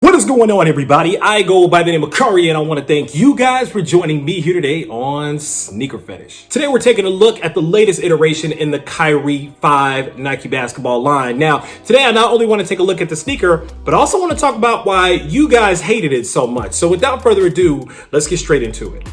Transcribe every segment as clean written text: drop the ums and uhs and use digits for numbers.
What is going on, everybody? I go by the name of Kyrie, and I want to thank you guys for joining me here today on Sneaker Fetish. Today, we're taking a look at the latest iteration in the Kyrie 5 Nike basketball line. Now, today, I not only want to take a look at the sneaker, but I also want to talk about why you guys hated it so much. So without further ado, let's get straight into it.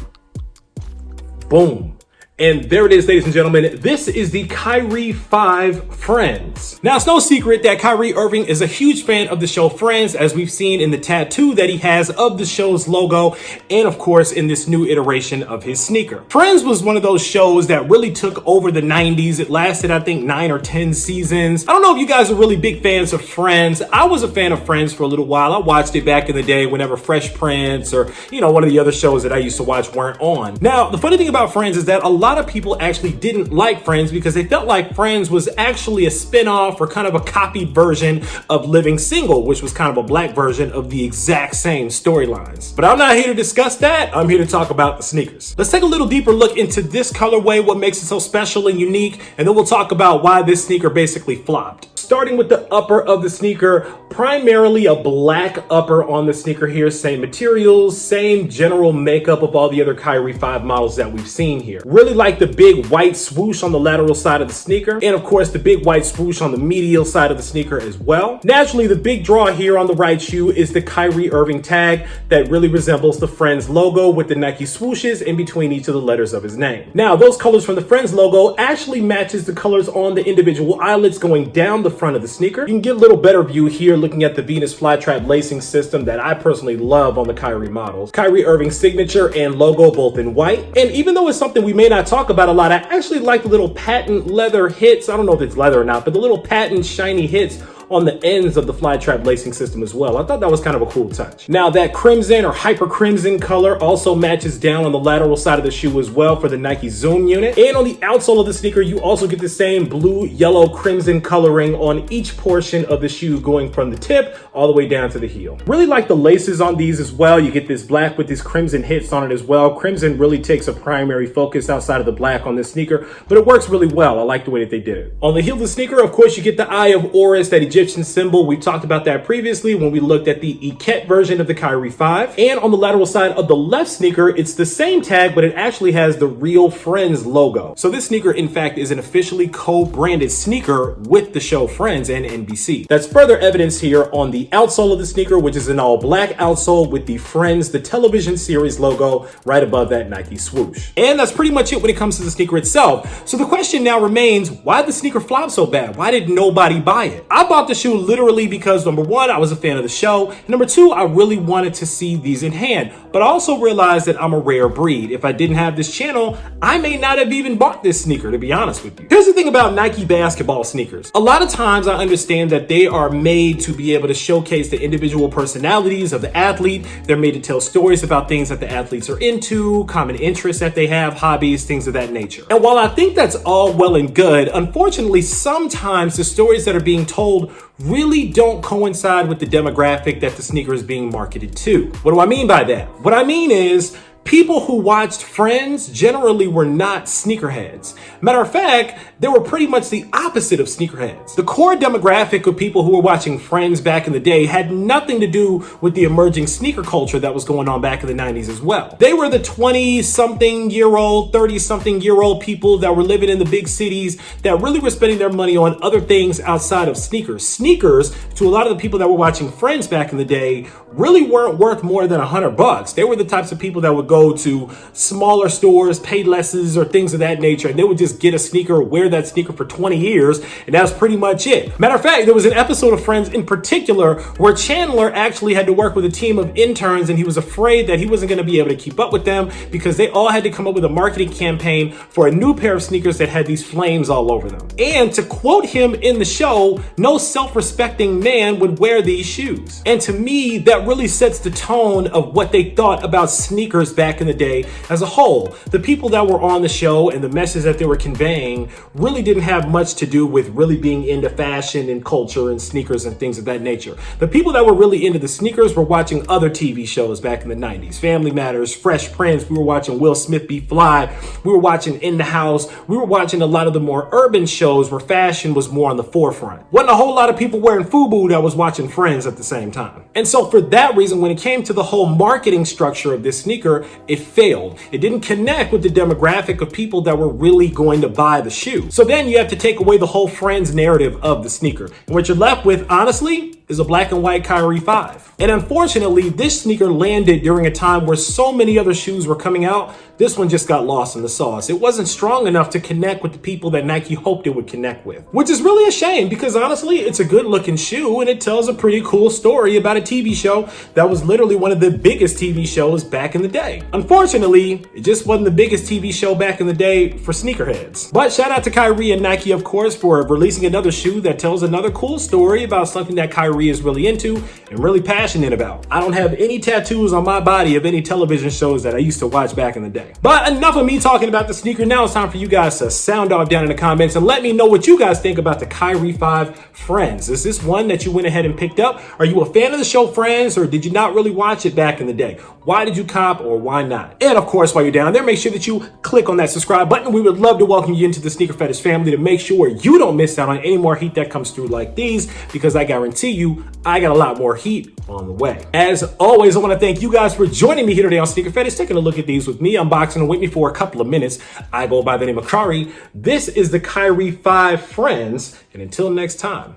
Boom. And there it is, ladies and gentlemen. This is the Kyrie 5 Friends. Now, it's no secret that Kyrie Irving is a huge fan of the show Friends, as we've seen in the tattoo that he has of the show's logo, and of course, in this new iteration of his sneaker. Friends was one of those shows that really took over the 90s. It lasted, I think, 9 or 10 seasons. I don't know if you guys are really big fans of Friends. I was a fan of Friends for a little while. I watched it back in the day whenever Fresh Prince or, one of the other shows that I used to watch weren't on. Now, the funny thing about Friends is that a lot of people actually didn't like Friends because they felt like Friends was actually a spin-off or kind of a copied version of Living Single, which was kind of a black version of the exact same storylines. But I'm not here to discuss that. I'm here to talk about the sneakers. Let's take a little deeper look into this colorway, what makes it so special and unique, and then we'll talk about why this sneaker basically flopped. Starting with the upper of the sneaker, primarily a black upper on the sneaker here, same materials, same general makeup of all the other Kyrie 5 models that we've seen here. Really like the big white swoosh on the lateral side of the sneaker, and of course the big white swoosh on the medial side of the sneaker as well. Naturally, the big draw here on the right shoe is the Kyrie Irving tag that really resembles the Friends logo with the Nike swooshes in between each of the letters of his name. Now, those colors from the Friends logo actually matches the colors on the individual eyelets going down the front of the sneaker. You can get a little better view here looking at the Venus flytrap lacing system that I personally love on the Kyrie models. Kyrie Irving signature and logo both in white. And even though it's something we may not talk about a lot, I actually like the little patent leather hits. I don't know if it's leather or not, but the little patent shiny hits on the ends of the flytrap lacing system as well. I thought that was kind of a cool touch. Now, that crimson or hyper crimson color also matches down on the lateral side of the shoe as well for the Nike Zoom unit. And on the outsole of the sneaker, you also get the same blue, yellow, crimson coloring on each portion of the shoe going from the tip all the way down to the heel. Really like the laces on these as well. You get this black with these crimson hits on it as well. Crimson really takes a primary focus outside of the black on this sneaker, but it works really well. I like the way that they did it. On the heel of the sneaker, of course, you get the Eye of Horus, that Egyptian symbol. We talked about that previously when we looked at the Iket version of the Kyrie 5. And on the lateral side of the left sneaker, it's the same tag, but it actually has the real Friends logo. So this sneaker, in fact, is an officially co-branded sneaker with the show Friends and NBC. That's further evidence here on the outsole of the sneaker, which is an all black outsole with the Friends, the television series logo right above that Nike swoosh. And that's pretty much it when it comes to the sneaker itself. So the question now remains, why did the sneaker flop so bad? Why did nobody buy it? I bought the shoe literally because, number one, I was a fan of the show. And number two, I really wanted to see these in hand. But I also realized that I'm a rare breed. If I didn't have this channel, I may not have even bought this sneaker, to be honest with you. Here's the thing about Nike basketball sneakers. A lot of times I understand that they are made to be able to showcase the individual personalities of the athlete. They're made to tell stories about things that the athletes are into, common interests that they have, hobbies, things of that nature. And while I think that's all well and good, unfortunately, sometimes the stories that are being told really don't coincide with the demographic that the sneaker is being marketed to. What do I mean by that? What I mean is, people who watched Friends generally were not sneakerheads. Matter of fact, they were pretty much the opposite of sneakerheads. The core demographic of people who were watching Friends back in the day had nothing to do with the emerging sneaker culture that was going on back in the 90s as well. They were the 20-something-year-old, 30-something-year-old people that were living in the big cities that really were spending their money on other things outside of sneakers. Sneakers, to a lot of the people that were watching Friends back in the day, really weren't worth more than $100. They were the types of people that would go to smaller stores, pay lesses or things of that nature, and they would just get a sneaker, wear that sneaker for 20 years, and that's pretty much it. Matter of fact, there was an episode of Friends in particular where Chandler actually had to work with a team of interns, and he was afraid that he wasn't going to be able to keep up with them because they all had to come up with a marketing campaign for a new pair of sneakers that had these flames all over them. And to quote him in the show, no self-respecting man would wear these shoes. And to me, that really sets the tone of what they thought about sneakers back in the day as a whole. The people that were on the show and the message that they were conveying really didn't have much to do with really being into fashion and culture and sneakers and things of that nature. The people that were really into the sneakers were watching other TV shows back in the 90s. Family Matters, Fresh Prince, we were watching Will Smith Be Fly, we were watching In the House, we were watching a lot of the more urban shows where fashion was more on the forefront. Wasn't a whole lot of people people wearing FUBU that was watching Friends at the same time. And so for that reason, when it came to the whole marketing structure of this sneaker, it failed. It didn't connect with the demographic of people that were really going to buy the shoe. So then you have to take away the whole Friends narrative of the sneaker. And what you're left with, honestly, is a black and white Kyrie 5. And unfortunately, this sneaker landed during a time where so many other shoes were coming out. This one just got lost in the sauce. It wasn't strong enough to connect with the people that Nike hoped it would connect with, which is really a shame because honestly, it's a good looking shoe and it tells a pretty cool story about a TV show that was literally one of the biggest TV shows back in the day. Unfortunately, it just wasn't the biggest TV show back in the day for sneakerheads. But shout out to Kyrie and Nike, of course, for releasing another shoe that tells another cool story about something that Kyrie is really into and really passionate about. I don't have any tattoos on my body of any television shows that I used to watch back in the day. But enough of me talking about the sneaker. Now it's time for you guys to sound off down in the comments and let me know what you guys think about the Kyrie 5 Friends. Is this one that you went ahead and picked up? Are you a fan of the show Friends, or did you not really watch it back in the day? Why did you cop, or why not? And of course, while you're down there, make sure that you click on that subscribe button. We would love to welcome you into the Sneaker Fetish family to make sure you don't miss out on any more heat that comes through like these, because I guarantee you, I got a lot more heat on the way. As always, I want to thank you guys for joining me here today on Sneaker Fetish, taking a look at these with me, unboxing them with me for a couple of minutes. I go by the name of Kyrie. This is the Kyrie 5 Friends, and until next time,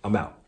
I'm out.